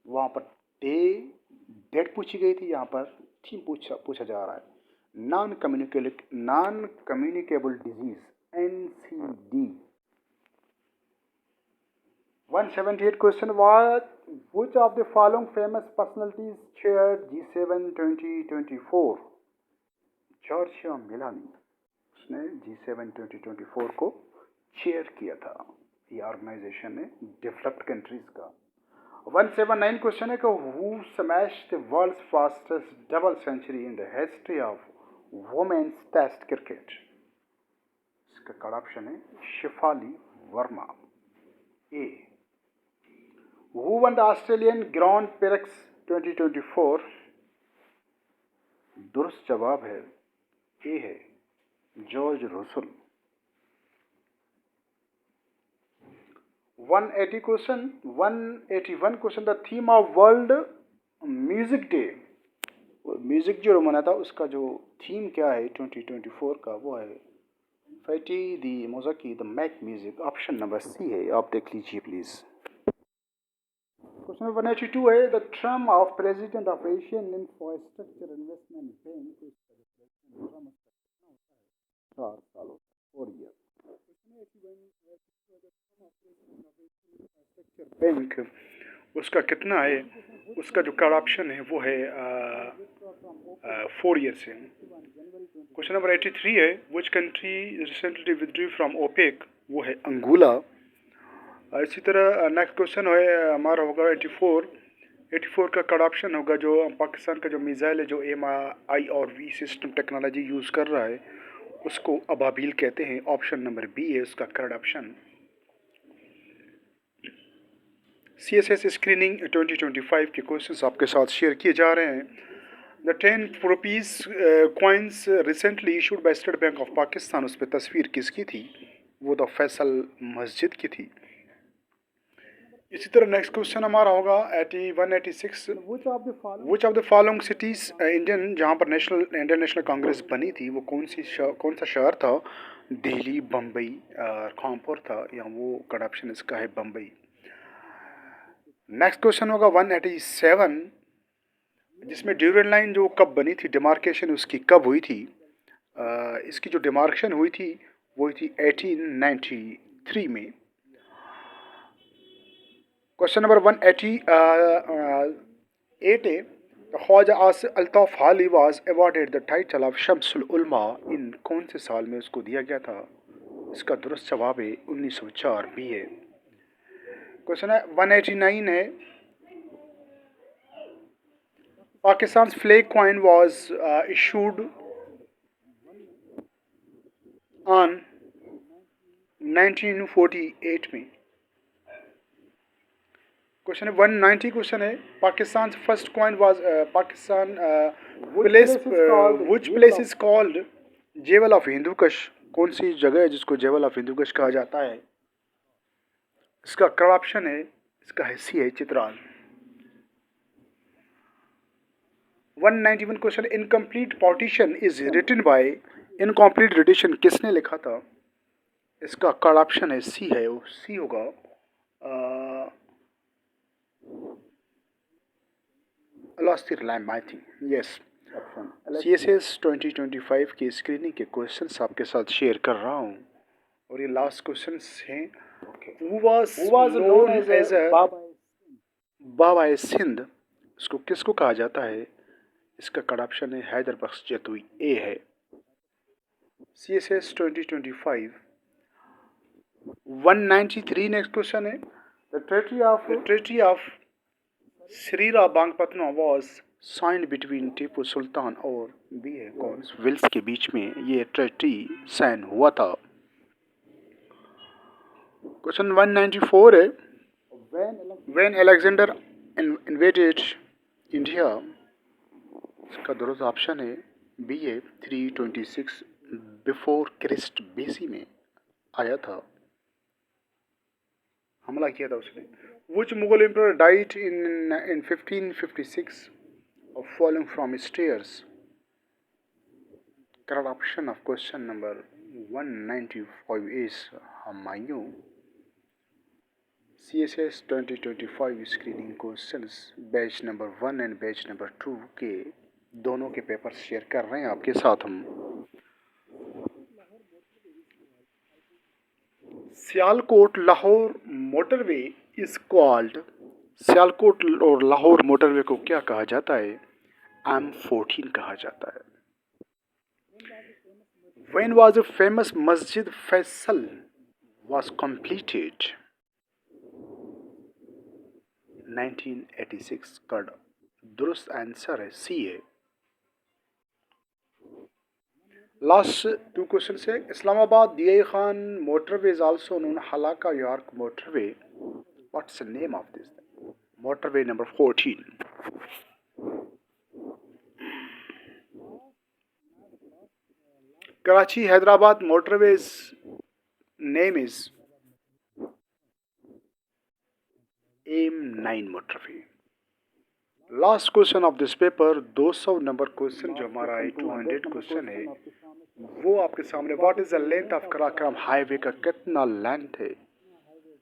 वहाँ पर डेट पूछी गई थी, यहाँ पर थीम पूछा जा रहा है। Non communicable disease NCD। 178 question, which of the following famous personalities chaired G7 2024? Georgia मिलानी, उसने G7 2024 को चेयर किया था। ये ऑर्गेनाइजेशन है डेवलप्ड कंट्रीज का। 179 क्वेश्चन है कि who smashed the world's fastest double century in the history of women's test cricket? इसका करेक्ट ऑप्शन है शेफाली वर्मा। ए। Who won the Australian Grand Prix 2024? दुरुस्त जवाब है ए है George Russell. 181 question, the theme of world music day. Music जो मना था उसका जो थीम क्या है 2024 का, वो है फैटी दी मोज़ाकी द मैक म्यूजिक। ऑप्शन नंबर सी है, आप देख लीजिए प्लीज। क्वेश्चन 182 है, the term of president of Asian infrastructure investment bank 4 सालों 4 ईयर। बैंक उसका कितना है? उसका जो कार्ड ऑप्शन है वो है 4 ईयर से। क्वेश्चन नंबर 83 है, which country recently withdrew from OPEC? वो है अंगोला। इसी तरह नेक्स्ट क्वेश्चन है हमारा होगा 84 का कार्ड ऑप्शन होगा जो पाकिस्तान का जो मिसाइल है जो MIRV सिस्टम टेक्नोलॉजी यूज़ कर रहा है उसको अबाबील कहते हैं। ऑप्शन नंबर बी है उसका करेक्ट ऑप्शन। CSS स्क्रीनिंग 2025 के क्वेश्चंस आपके साथ शेयर किए जा रहे हैं। The 10 rupees coins recently issued by state bank of Pakistan, उस पर तस्वीर किसकी थी? वो द फैसल मस्जिद की थी। इसी तरह नेक्स्ट क्वेश्चन हमारा होगा 186, which of the following cities Indian जहाँ पर इंडियन नेशनल कांग्रेस बनी थी वो कौन सा शहर था? दिल्ली, बम्बई, कानपुर था, या वो करेक्ट ऑप्शन इसका है बम्बई। नेक्स्ट क्वेश्चन होगा 187, जिसमें ड्यूरेंट लाइन जो कब बनी थी, डिमार्केशन उसकी कब हुई थी? इसकी जो डिमार्केशन हुई थी वो हुई थी 1893 में। क्वेश्चन नंबर 188 है, ख्वाजा अल्ताफ हाली was awarded the title of Shamsul उलमा इन कौन से साल में उसको दिया गया था? इसका दुरुस्त जवाब है 1904 बी है। क्वेश्चन है 189 है, Pakistan flag coin was issued on 1948 में। क्वेश्चन है 190 क्वेश्चन है, Pakistan first coin was Pakistan which place is called jewel of Hindu Kush? कौन सी जगह है जिसको जेवल ऑफ हिंदूकश कहा जाता है? इसका करेक्ट ऑप्शन है इसका सी है Chitral. 191 question, incomplete partition is written by, incomplete rendition किसने लिखा था? इसका करेक्ट ऑप्शन है सी है, वो सी होगा Alastair Lamb I think, yes. CSS 2025 की स्क्रीनिंग के क्वेश्चंस आपके साथ शेयर कर रहा हूँ। और ये लास्ट क्वेश्चन हैं। Okay. Who was Who was known as a Baba? बाबा सिंध, इसको किसको कहा जाता है? इसका कट ऑप्शन है हैदर बख्श जतोई, ए है। CSS 2025 193 नेक्स्ट क्वेश्चन है। The Treaty of The Treaty of Srirangapatnam was signed between Tipu Sultan और बी है कौन विल्स के बीच में ये ट्रेटी साइन हुआ था। क्वेश्चन 194 है। When Alexander invaded India, इसका दुरुस्त ऑप्शन है बी है 326 बिफोर क्रिस्ट BC में आया था, हमला किया था उसने। Which Mughal emperor died in 1556 of falling from stairs? Correct option of question number 195 is Humayun. CSS 2025 screening questions batch number 1 and batch number 2 के दोनों के पेपर शेयर कर रहे हैं आपके साथ हम। Sialkot Lahore motorway is called, Sialkot और लाहौर मोटरवे को क्या कहा जाता है? M14 कहा जाता है। When was the famous Masjid Faisal was completed? 1986 का दुरुस्त आंसर है सी है। लास्ट टू क्वेश्चन है। Islamabad DI Khan motorway is also known हलाका यॉर्क motorway, what's the name of this motorway number 14? Karachi Hyderabad motorways name is M9 motorway. Last question of this paper 200 number question जो हमारा है 200 क्वेश्चन है वो आपके सामने। What is the length of Karakoram highway का कितना लेंथ है?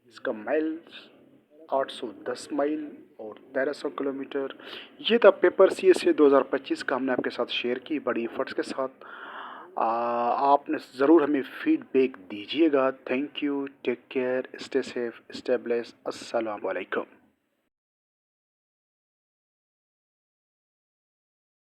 इसका माइल्स 810 माइल और 1300 किलोमीटर। ये था पेपर CSA 2025 का हमने आपके साथ शेयर की बड़ी एफर्ट्स के साथ। आपने ज़रूर हमें फीडबैक दीजिएगा। Thank you, take care, stay safe, stay blessed, अस्सलाम वालेकुम।